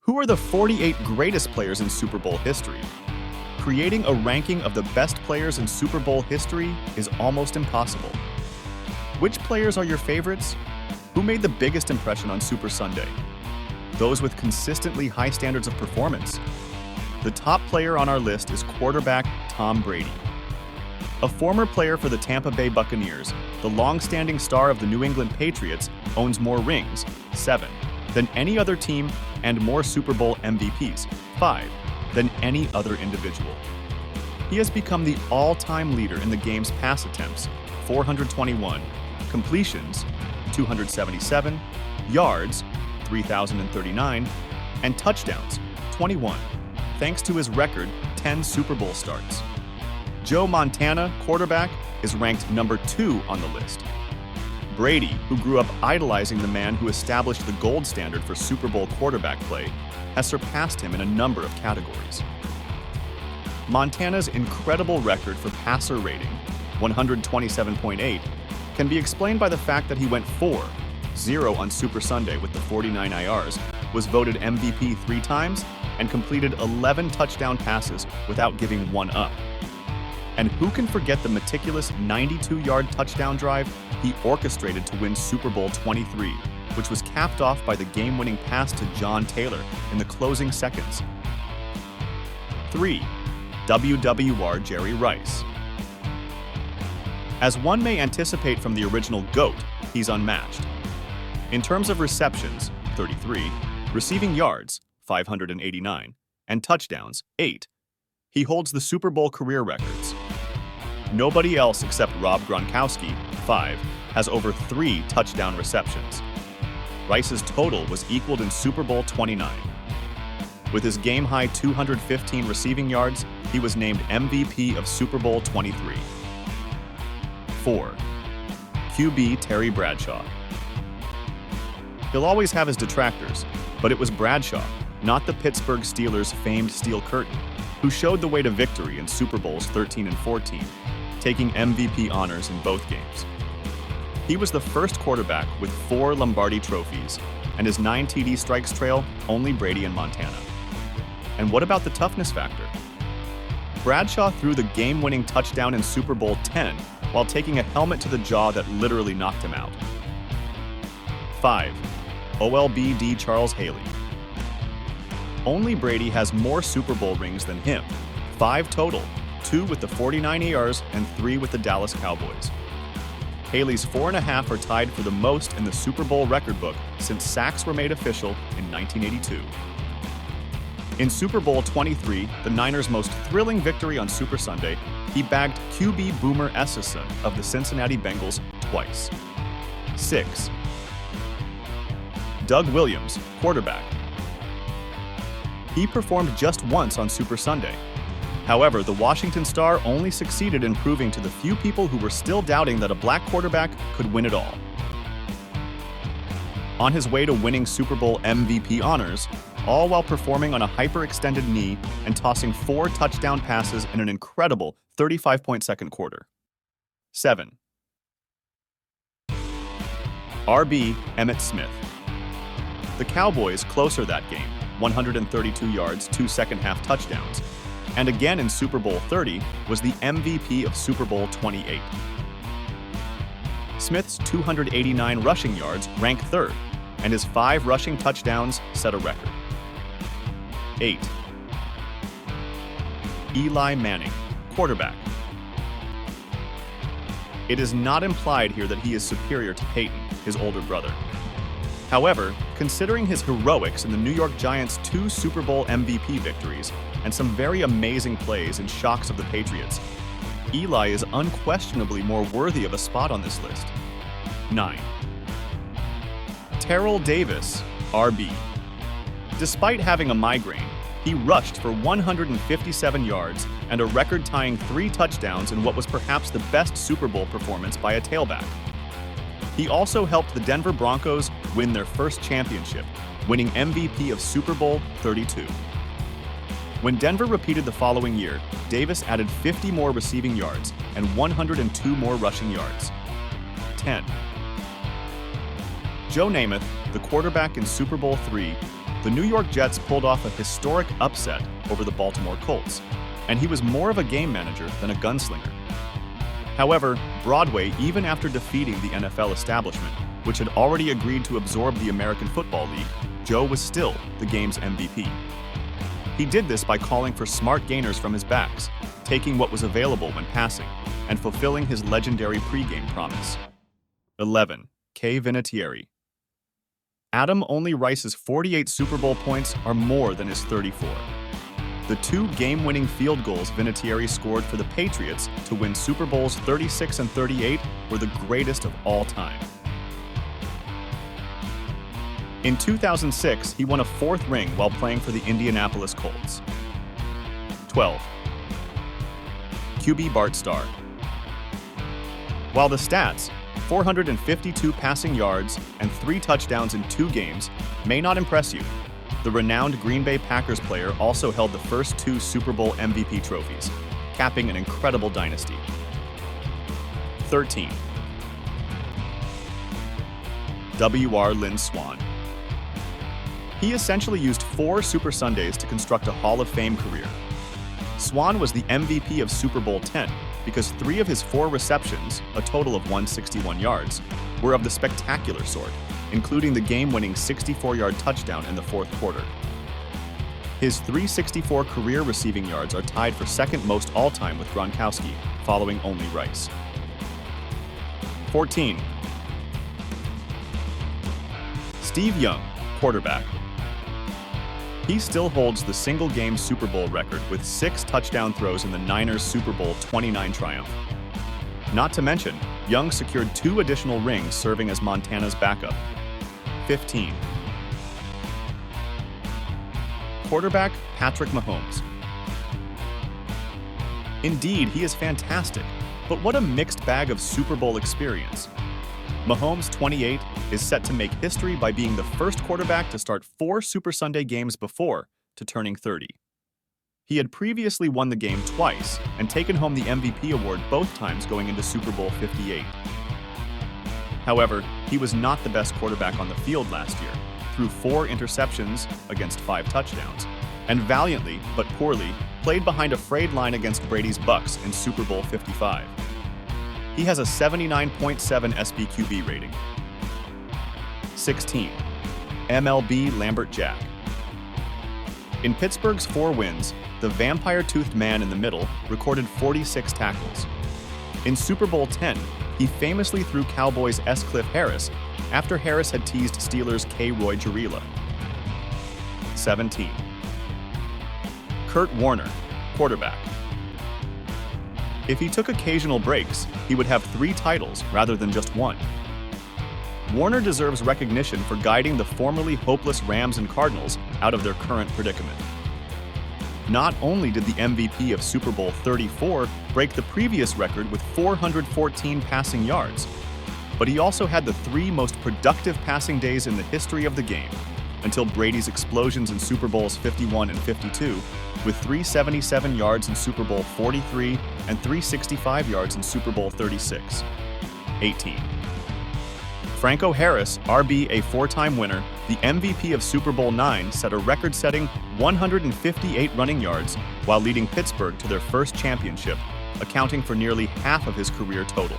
Who are the 48 greatest players in Super Bowl history? Creating a ranking of the best players in Super Bowl history is almost impossible. Which players are your favorites? Who made the biggest impression on Super Sunday? Those with consistently high standards of performance. The top player on our list is quarterback Tom Brady. A former player for the Tampa Bay Buccaneers, the long-standing star of the New England Patriots owns more rings, 7, than any other team and more Super Bowl MVPs, 5, than any other individual. He has become the all-time leader in the game's pass attempts, 421, completions, 277, yards, 3,039, and touchdowns, 21, thanks to his record 10 Super Bowl starts. Joe Montana, quarterback, is ranked number 2 on the list. Brady, who grew up idolizing the man who established the gold standard for Super Bowl quarterback play, has surpassed him in a number of categories. Montana's incredible record for passer rating, 127.8, can be explained by the fact that he went 4-0 on Super Sunday with the 49 IRs, was voted MVP 3 times, and completed 11 touchdown passes without giving one up. And who can forget the meticulous 92-yard touchdown drive he orchestrated to win Super Bowl 23, which was capped off by the game-winning pass to John Taylor in the closing seconds. 3. WWR Jerry Rice. As one may anticipate from the original GOAT, he's unmatched. In terms of receptions, 33, receiving yards, 589, and touchdowns, 8, he holds the Super Bowl career records. Nobody else except Rob Gronkowski, 5, has over 3 touchdown receptions. Rice's total was equaled in Super Bowl 29. With his game-high 215 receiving yards, he was named MVP of Super Bowl 23. 4. QB Terry Bradshaw. He'll always have his detractors, but it was Bradshaw, not the Pittsburgh Steelers' famed Steel Curtain, who showed the way to victory in Super Bowls 13 and 14, taking MVP honors in both games. He was the first quarterback with 4 Lombardi trophies, and his 9 TD strikes trail only Brady and Montana. And what about the toughness factor? Bradshaw threw the game-winning touchdown in Super Bowl 10 while taking a helmet to the jaw that literally knocked him out. 5. OLBD Charles Haley. Only Brady has more Super Bowl rings than him, 5 total, 2 with the 49 ERs and 3 with the Dallas Cowboys. Haley's 4.5 are tied for the most in the Super Bowl record book since sacks were made official in 1982. In Super Bowl 23, the Niners' most thrilling victory on Super Sunday, he bagged QB Boomer Esiason of the Cincinnati Bengals twice. 6. Doug Williams, quarterback. He performed just once on Super Sunday. However, the Washington Star only succeeded in proving to the few people who were still doubting that a black quarterback could win it all. On his way to winning Super Bowl MVP honors, all while performing on a hyperextended knee and tossing 4 touchdown passes in an incredible 35-second quarter. 7. RB Emmitt Smith. The Cowboys closer that game, 132 yards, 2 second-half touchdowns, and again in Super Bowl 30 was the MVP of Super Bowl 28. Smith's 289 rushing yards rank 3rd, and his 5 rushing touchdowns set a record. 8. Eli Manning, quarterback. It is not implied here that he is superior to Peyton, his older brother. However, considering his heroics in the New York Giants' 2 Super Bowl MVP victories and some very amazing plays and shocks of the Patriots, Eli is unquestionably more worthy of a spot on this list. 9. Terrell Davis, RB. Despite having a migraine, he rushed for 157 yards and a record-tying 3 touchdowns in what was perhaps the best Super Bowl performance by a tailback. He also helped the Denver Broncos win their first championship, winning MVP of Super Bowl 32. When Denver repeated the following year, Davis added 50 more receiving yards and 102 more rushing yards. 10. Joe Namath, the quarterback in Super Bowl III, the New York Jets pulled off a historic upset over the Baltimore Colts, and he was more of a game manager than a gunslinger. However, Broadway, even after defeating the NFL establishment, which had already agreed to absorb the American Football League, Joe was still the game's MVP. He did this by calling for smart gainers from his backs, taking what was available when passing, and fulfilling his legendary pregame promise. 11. Kay Vinatieri. Adam Only Rice's 48 Super Bowl points are more than his 34. The 2 game-winning field goals Vinatieri scored for the Patriots to win Super Bowls 36 and 38 were the greatest of all time. In 2006, he won a 4th ring while playing for the Indianapolis Colts. 12. QB Bart Starr. While the stats, 452 passing yards and 3 touchdowns in 2 games, may not impress you, the renowned Green Bay Packers player also held the first 2 Super Bowl MVP trophies, capping an incredible dynasty. 13. W.R. Lynn Swann. He essentially used 4 Super Sundays to construct a Hall of Fame career. Swann was the MVP of Super Bowl X because 3 of his 4 receptions, a total of 161 yards, were of the spectacular sort, including the game-winning 64-yard touchdown in the 4th quarter. His 364 career receiving yards are tied for second most all-time with Gronkowski, following only Rice. 14. Steve Young, quarterback. He still holds the single-game Super Bowl record with 6 touchdown throws in the Niners' Super Bowl 29 triumph. Not to mention, Young secured 2 additional rings serving as Montana's backup. 15. Quarterback Patrick Mahomes. Indeed, he is fantastic, but what a mixed bag of Super Bowl experience. Mahomes, 28, is set to make history by being the first quarterback to start 4 Super Sunday games before to turning 30. He had previously won the game twice and taken home the MVP award both times going into Super Bowl 58. However, he was not the best quarterback on the field last year, threw 4 interceptions against 5 touchdowns, and valiantly, but poorly, played behind a frayed line against Brady's Bucks in Super Bowl 55. He has a 79.7 SBQB rating. 16. MLB Lambert Jack. In Pittsburgh's 4 wins, the vampire-toothed man in the middle recorded 46 tackles. In Super Bowl X, he famously threw Cowboys' S. Cliff Harris after Harris had teased Steelers' K. Roy Jarila. 17. Kurt Warner, quarterback. If he took occasional breaks, he would have 3 titles rather than just 1. Warner deserves recognition for guiding the formerly hopeless Rams and Cardinals out of their current predicament. Not only did the MVP of Super Bowl 34 break the previous record with 414 passing yards, but he also had the 3 most productive passing days in the history of the game, until Brady's explosions in Super Bowls 51 and 52, with 377 yards in Super Bowl 43 and 365 yards in Super Bowl 36. 18. Franco Harris, RB, a 4-time winner, the MVP of Super Bowl IX, set a record-setting 158 running yards while leading Pittsburgh to their first championship, accounting for nearly half of his career total.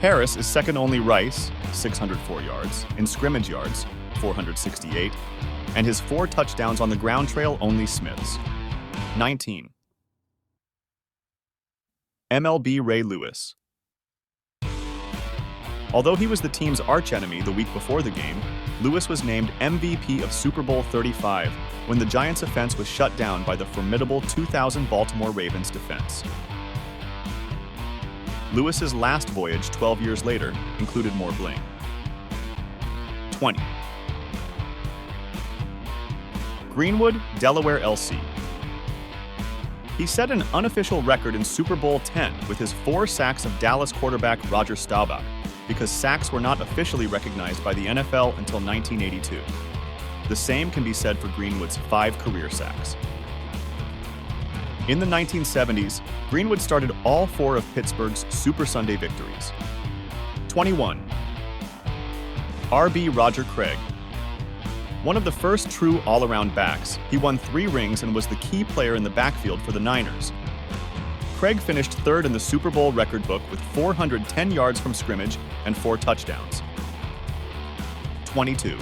Harris is second only Rice, 604 yards, in scrimmage yards, 468, and his 4 touchdowns on the ground trail only Smith's. 19. MLB Ray Lewis. Although he was the team's archenemy the week before the game, Lewis was named MVP of Super Bowl 35 when the Giants' offense was shut down by the formidable 2000 Baltimore Ravens defense. Lewis's last voyage 12 years later included more bling. 20. Greenwood, Delaware LC. He set an unofficial record in Super Bowl X with his 4 sacks of Dallas quarterback Roger Staubach, because sacks were not officially recognized by the NFL until 1982. The same can be said for Greenwood's 5 career sacks. In the 1970s, Greenwood started all 4 of Pittsburgh's Super Sunday victories. 21. RB Roger Craig. One of the first true all-around backs, he won 3 rings and was the key player in the backfield for the Niners. Craig finished third in the Super Bowl record book with 410 yards from scrimmage and 4 touchdowns. 22.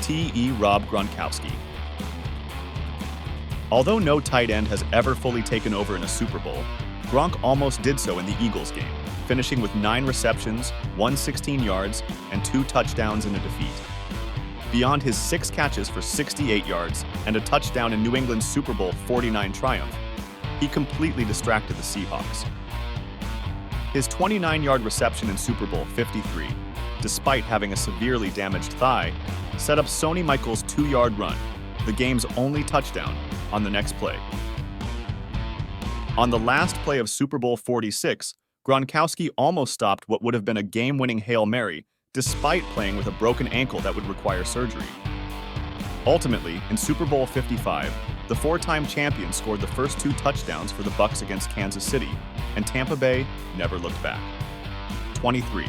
T.E. Rob Gronkowski. Although no tight end has ever fully taken over in a Super Bowl, Gronk almost did so in the Eagles game, finishing with 9 receptions, 116 yards, and 2 touchdowns in a defeat. Beyond his 6 catches for 68 yards and a touchdown in New England's Super Bowl 49 triumph, he completely distracted the Seahawks. His 29-yard reception in Super Bowl 53, despite having a severely damaged thigh, set up Sony Michel's 2-yard run, the game's only touchdown, on the next play. On the last play of Super Bowl 46, Gronkowski almost stopped what would have been a game-winning Hail Mary, despite playing with a broken ankle that would require surgery. Ultimately, in Super Bowl 55, the 4-time champion scored the first 2 touchdowns for the Bucs against Kansas City, and Tampa Bay never looked back. 23.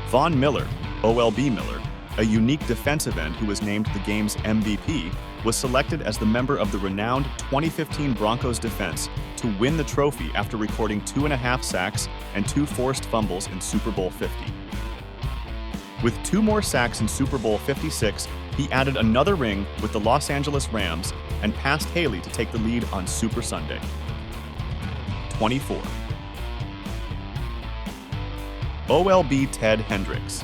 Von Miller, OLB Miller, a unique defensive end who was named the game's MVP, was selected as the member of the renowned 2015 Broncos defense to win the trophy after recording 2.5 sacks and 2 forced fumbles in Super Bowl 50. With 2 more sacks in Super Bowl 56, he added another ring with the Los Angeles Rams and passed Haley to take the lead on Super Sunday. 24. OLB Ted Hendricks.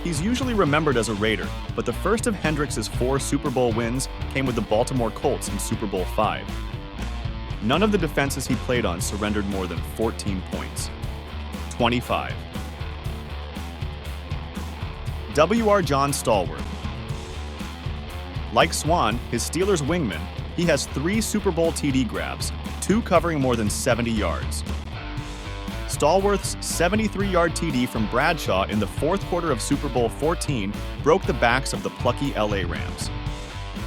He's usually remembered as a Raider, but the first of Hendricks' 4 Super Bowl wins came with the Baltimore Colts in Super Bowl 5. None of the defenses he played on surrendered more than 14 points. 25. W.R. John Stallworth. Like Swan, his Steelers wingman, he has 3 Super Bowl TD grabs, 2 covering more than 70 yards. Stallworth's 73-yard TD from Bradshaw in the 4th quarter of Super Bowl 14 broke the backs of the plucky LA Rams.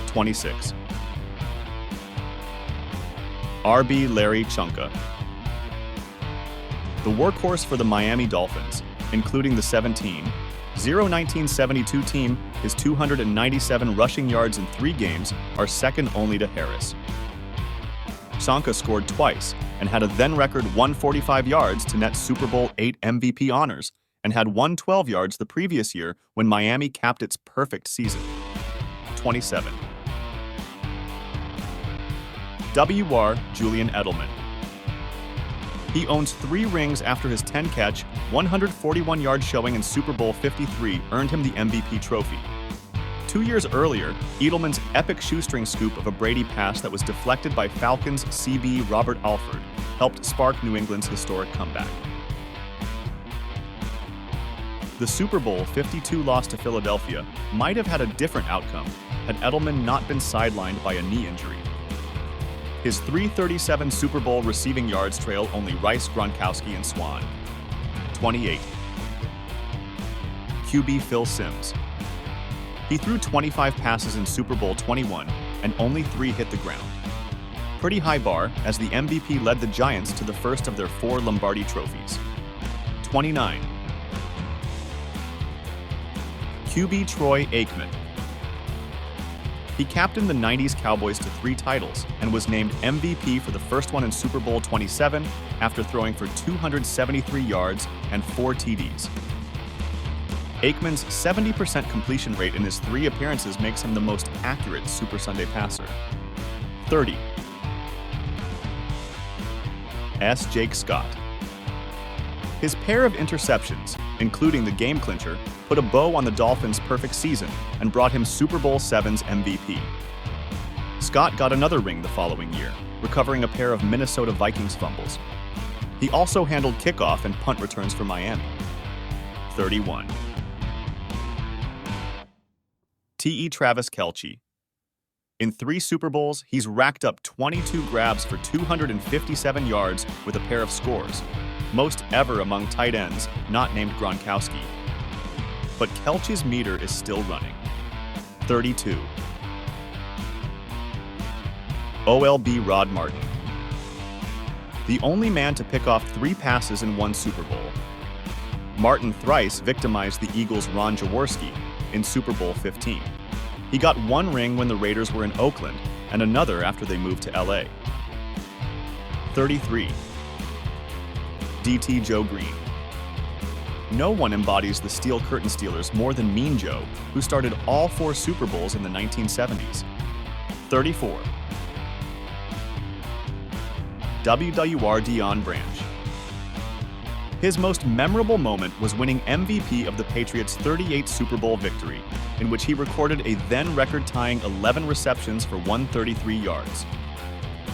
26. RB Larry Chunka. The workhorse for the Miami Dolphins, including the 1972 team, his 297 rushing yards in 3 games are second only to Harris. Chunka scored twice and had a then-record 145 yards to net Super Bowl 8 MVP honors, and had 112 yards the previous year when Miami capped its perfect season. 27. W.R. Julian Edelman. He owns 3 rings after his 10-catch, 141-yard showing in Super Bowl 53 earned him the MVP trophy. 2 years earlier, Edelman's epic shoestring scoop of a Brady pass that was deflected by Falcons CB Robert Alford helped spark New England's historic comeback. The Super Bowl 52 loss to Philadelphia might have had a different outcome had Edelman not been sidelined by a knee injury. His 337 Super Bowl receiving yards trail only Rice, Gronkowski, and Swan. 28. QB Phil Simms. He threw 25 passes in Super Bowl 21, and only 3 hit the ground. Pretty high bar, as the MVP led the Giants to the first of their 4 Lombardi trophies. 29. QB Troy Aikman. He captained the 90s Cowboys to 3 titles and was named MVP for the first one in Super Bowl 27 after throwing for 273 yards and 4 TDs. Aikman's 70% completion rate in his 3 appearances makes him the most accurate Super Sunday passer. 30. S. Jake Scott. His pair of interceptions, including the game clincher, put a bow on the Dolphins' perfect season and brought him Super Bowl VII's MVP. Scott got another ring the following year, recovering a pair of Minnesota Vikings fumbles. He also handled kickoff and punt returns for Miami. 31. T.E. Travis Kelce. In 3 Super Bowls, he's racked up 22 grabs for 257 yards with a pair of scores, most ever among tight ends not named Gronkowski. But Kelce's meter is still running. 32. OLB Rod Martin. The only man to pick off 3 passes in 1 Super Bowl. Martin thrice victimized the Eagles' Ron Jaworski in Super Bowl 15. He got one ring when the Raiders were in Oakland and another after they moved to LA. 33. DT Joe Green. No one embodies the Steel Curtain Stealers more than Mean Joe, who started all 4 Super Bowls in the 1970s. 34. WWR Deion Branch. His most memorable moment was winning MVP of the Patriots' 38th Super Bowl victory, in which he recorded a then record-tying 11 receptions for 133 yards.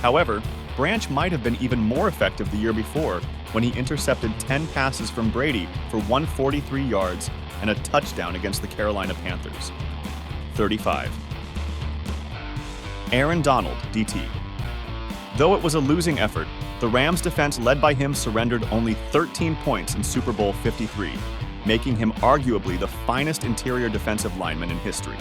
However, Branch might have been even more effective the year before when he intercepted 10 passes from Brady for 143 yards and a touchdown against the Carolina Panthers. 35. Aaron Donald, DT. Though it was a losing effort, the Rams defense led by him surrendered only 13 points in Super Bowl 53, making him arguably the finest interior defensive lineman in history.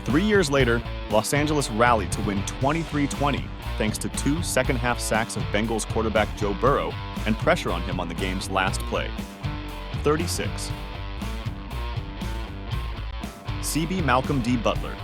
3 years later, Los Angeles rallied to win 23-20 thanks to 2 second-half sacks of Bengals quarterback Joe Burrow and pressure on him on the game's last play. 36. CB Malcolm D. Butler.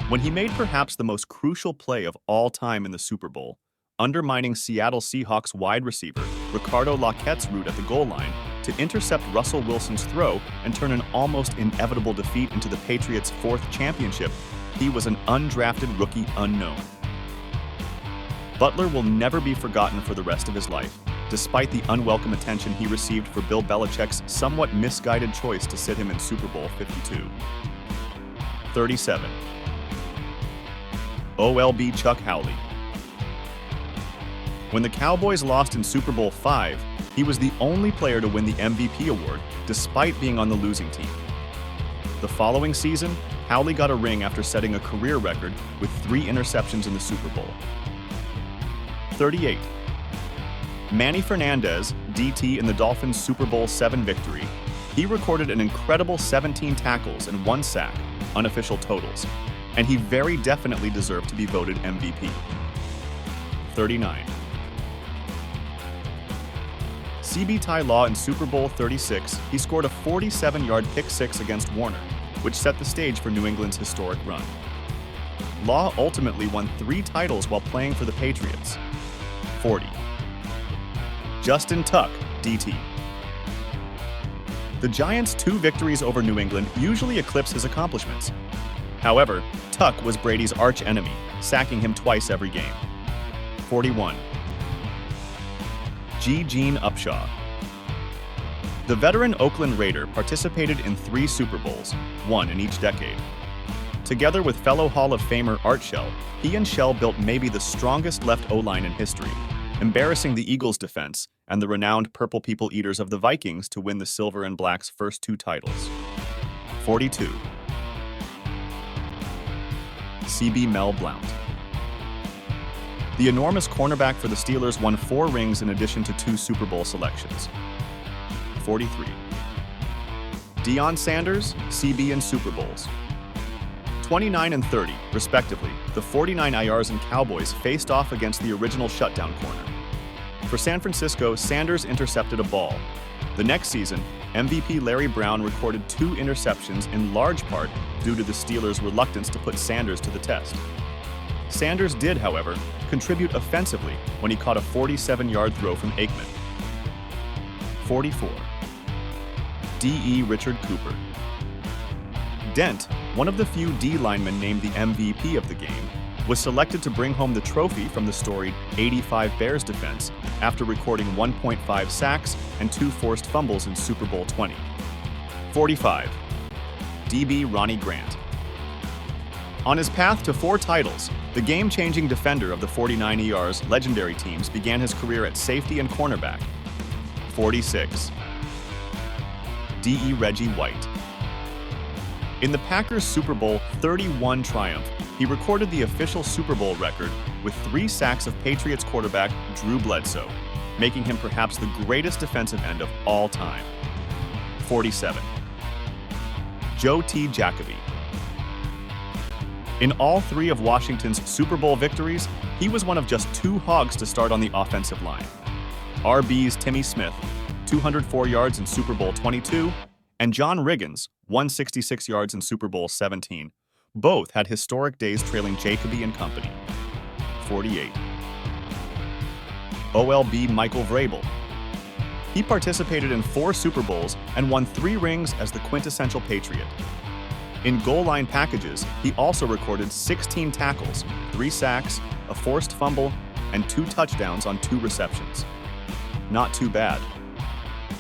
When he made perhaps the most crucial play of all time in the Super Bowl, undermining Seattle Seahawks wide receiver Ricardo Lockette's route at the goal line to intercept Russell Wilson's throw and turn an almost inevitable defeat into the Patriots' 4th championship, he was an undrafted rookie unknown. Butler will never be forgotten for the rest of his life, despite the unwelcome attention he received for Bill Belichick's somewhat misguided choice to sit him in Super Bowl 52. 37. OLB Chuck Howley. When the Cowboys lost in Super Bowl 5, he was the only player to win the MVP award, despite being on the losing team. The following season, Howley got a ring after setting a career record with 3 interceptions in the Super Bowl. 38. Manny Fernandez, DT in the Dolphins' Super Bowl 7 victory. He recorded an incredible 17 tackles and 1 sack, unofficial totals, and he very definitely deserved to be voted MVP. 39. CB Ty Law in Super Bowl 36, he scored a 47-yard pick-6 against Warner, which set the stage for New England's historic run. Law ultimately won 3 titles while playing for the Patriots. 40. Justin Tuck, DT. The Giants' 2 victories over New England usually eclipse his accomplishments. However, Tuck was Brady's arch-enemy, sacking him twice every game. 41. Gene Upshaw. The veteran Oakland Raider participated in 3 Super Bowls, 1 in each decade. Together with fellow Hall of Famer Art Shell, he and Shell built maybe the strongest left O-line in history, embarrassing the Eagles' defense and the renowned Purple People Eaters of the Vikings to win the Silver and Black's first 2 titles. 42. CB Mel Blount. The enormous cornerback for the Steelers won 4 rings in addition to 2 Super Bowl selections. 43. Deion Sanders, CB in Super Bowls. 29 and 30, respectively, the 49 IRs and Cowboys faced off against the original shutdown corner. For San Francisco, Sanders intercepted a ball. The next season, MVP Larry Brown recorded 2 interceptions in large part due to the Steelers' reluctance to put Sanders to the test. Sanders did, however, contribute offensively when he caught a 47-yard throw from Aikman. 44. D.E. Richard Cooper. Dent, one of the few D linemen named the MVP of the game, was selected to bring home the trophy from the storied 85 Bears defense after recording 1.5 sacks and 2 forced fumbles in Super Bowl 20. 45. DB Ronnie Grant. On his path to 4 titles, the game-changing defender of the 49 ER's legendary teams began his career at safety and cornerback. 46. D.E. Reggie White. In the Packers' Super Bowl 31 triumph, he recorded the official Super Bowl record with 3 sacks of Patriots quarterback Drew Bledsoe, making him perhaps the greatest defensive end of all time. 47. Joe T. Jacoby. In all 3 of Washington's Super Bowl victories, he was one of just 2 Hogs to start on the offensive line. RB's Timmy Smith, 204 yards in Super Bowl 22, and John Riggins, 166 yards in Super Bowl 17. Both had historic days trailing Jacoby and company. 48. OLB Michael Vrabel. He participated in 4 Super Bowls and won 3 rings as the quintessential Patriot. In goal line packages, he also recorded 16 tackles, 3 sacks, a forced fumble, and 2 touchdowns on 2 receptions. Not too bad.